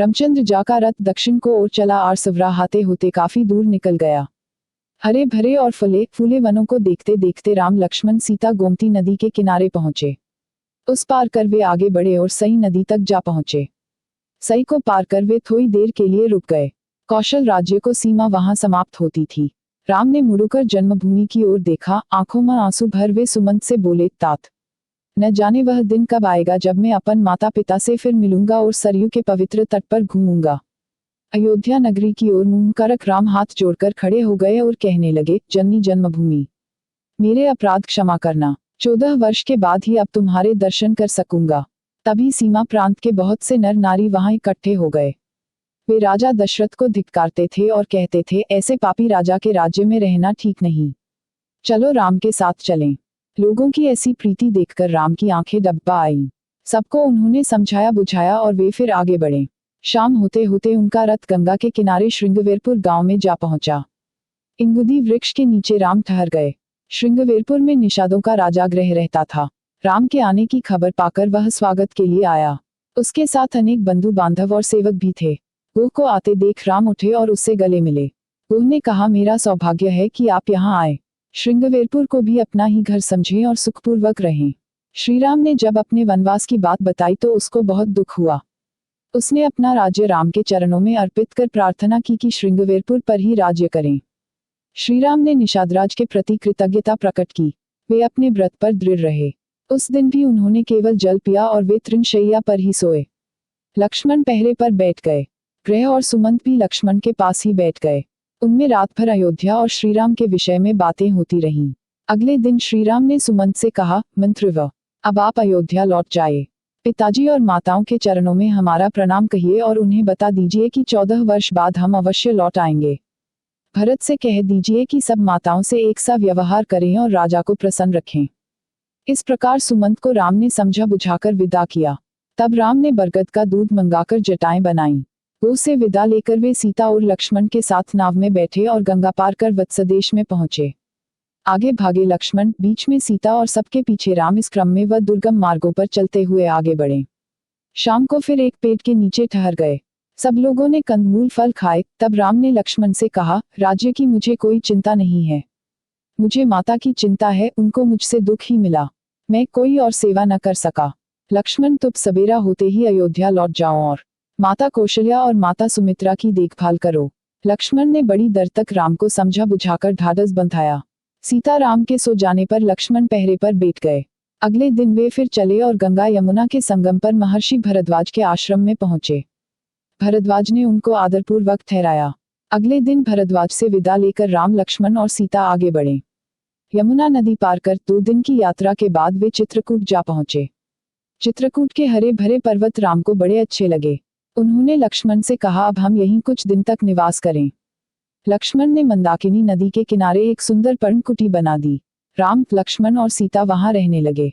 रामचंद्र जा का रथ दक्षिण को ओर चला और सवराहाते होते काफी दूर निकल गया। हरे भरे और फले फूले वनों को देखते देखते राम लक्ष्मण सीता गोमती नदी के किनारे पहुंचे। उस पार कर वे आगे बढ़े और सई नदी तक जा पहुंचे। सई को पार कर वे थोड़ी देर के लिए रुक गए। कौशल राज्य को सीमा वहां समाप्त होती थी। राम ने मुड़कर जन्मभूमि की ओर देखा, आंखों में आंसू भर वे सुमंत से बोले, तात, न जाने वह दिन कब आएगा जब मैं अपन माता पिता से फिर मिलूंगा और सरयू के पवित्र तट पर घूमूंगा। अयोध्या नगरी की ओर मुंह कर रख राम हाथ जोड़कर खड़े हो गए और कहने लगे, जननी जन्मभूमि, मेरे अपराध क्षमा करना। 14 वर्ष के बाद ही अब तुम्हारे दर्शन कर सकूंगा। तभी सीमा प्रांत के बहुत से नर नारी वहां इकट्ठे हो गए। वे राजा दशरथ को धिक्कारते थे और कहते थे, ऐसे पापी राजा के राज्य में रहना ठीक नहीं, चलो राम के साथ चलें। लोगों की ऐसी प्रीति देखकर राम की आंखें डब्बा आईं। सबको उन्होंने समझाया बुझाया और वे फिर आगे बढ़े। शाम होते होते उनका रथ गंगा के किनारे श्रृंगवेरपुर गांव में जा पहुंचा। इंगुदी वृक्ष के नीचे राम ठहर गए। श्रृंगवेरपुर में निषादों का राजागृह रहता था। राम के आने की खबर पाकर वह स्वागत के लिए आया। उसके साथ अनेक बंधु बांधव और सेवक भी थे। गोह को आते देख राम उठे और उससे गले मिले। गोह ने कहा, मेरा सौभाग्य है कि आप यहाँ आए। श्रृंगवेरपुर को भी अपना ही घर समझें और सुखपूर्वक रहें। श्रीराम ने जब अपने वनवास की बात बताई तो उसको बहुत दुख हुआ। उसने अपना राज्य राम के चरणों में अर्पित कर प्रार्थना की कि श्रृंगवेरपुर पर ही राज्य करें। श्रीराम ने निषादराज के प्रति कृतज्ञता प्रकट की। वे अपने व्रत पर दृढ़ रहे। उस दिन भी उन्होंने केवल जल पिया और वे तृणशैया पर ही सोए। लक्ष्मण पहरे पर बैठ गए। ग्रह और सुमंत भी लक्ष्मण के पास ही बैठ गए। उनमें रात भर अयोध्या और श्रीराम के विषय में बातें होती रहीं। अगले दिन श्रीराम ने सुमंत से कहा, मंत्रिव, अब आप अयोध्या लौट जाए। पिताजी और माताओं के चरणों में हमारा प्रणाम कहिए और उन्हें बता दीजिए कि 14 वर्ष बाद हम अवश्य लौट आएंगे। भरत से कह दीजिए कि सब माताओं से एक सा व्यवहार करें और राजा को प्रसन्न रखें। इस प्रकार सुमंत को राम ने समझा बुझाकर विदा किया। तब राम ने बरगद का दूध मंगाकर जटाएं बनाईं। गोह से विदा लेकर वे सीता और लक्ष्मण के साथ नाव में बैठे और गंगा पार कर वत्सदेश में पहुंचे। आगे भागे लक्ष्मण, बीच में सीता और सबके पीछे राम। इस क्रम में वह दुर्गम मार्गों पर चलते हुए आगे बढ़े। शाम को फिर एक पेड़ के नीचे ठहर गए। सब लोगों ने कंदमूल फल खाए। तब राम ने लक्ष्मण से कहा, राज्य की मुझे कोई चिंता नहीं है, मुझे माता की चिंता है, उनको मुझसे दुख ही मिला, मैं कोई और सेवा न कर सका। लक्ष्मण, तुम सवेरा होते ही अयोध्या लौट जाओ और माता कौशल्या और माता सुमित्रा की देखभाल करो। लक्ष्मण ने बड़ी देर तक राम को समझा बुझाकर ढाढ़स बंधाया। सीता राम के सो जाने पर लक्ष्मण पहरे पर बैठ गए। अगले दिन वे फिर चले और गंगा यमुना के संगम पर महर्षि भरद्वाज के आश्रम में पहुंचे। भरद्वाज ने उनको आदरपूर्वक ठहराया। अगले दिन भरद्वाज से विदा लेकर राम लक्ष्मण और सीता आगे बढ़े। यमुना नदी पार कर 2 दिन की यात्रा के बाद वे चित्रकूट जा पहुंचे। चित्रकूट के हरे भरे पर्वत राम को बड़े अच्छे लगे। उन्होंने लक्ष्मण से कहा, अब हम यहीं कुछ दिन तक निवास करें। लक्ष्मण ने मंदाकिनी नदी के किनारे एक सुंदर पर्णकुटी बना दी। राम, लक्ष्मण और सीता वहां रहने लगे।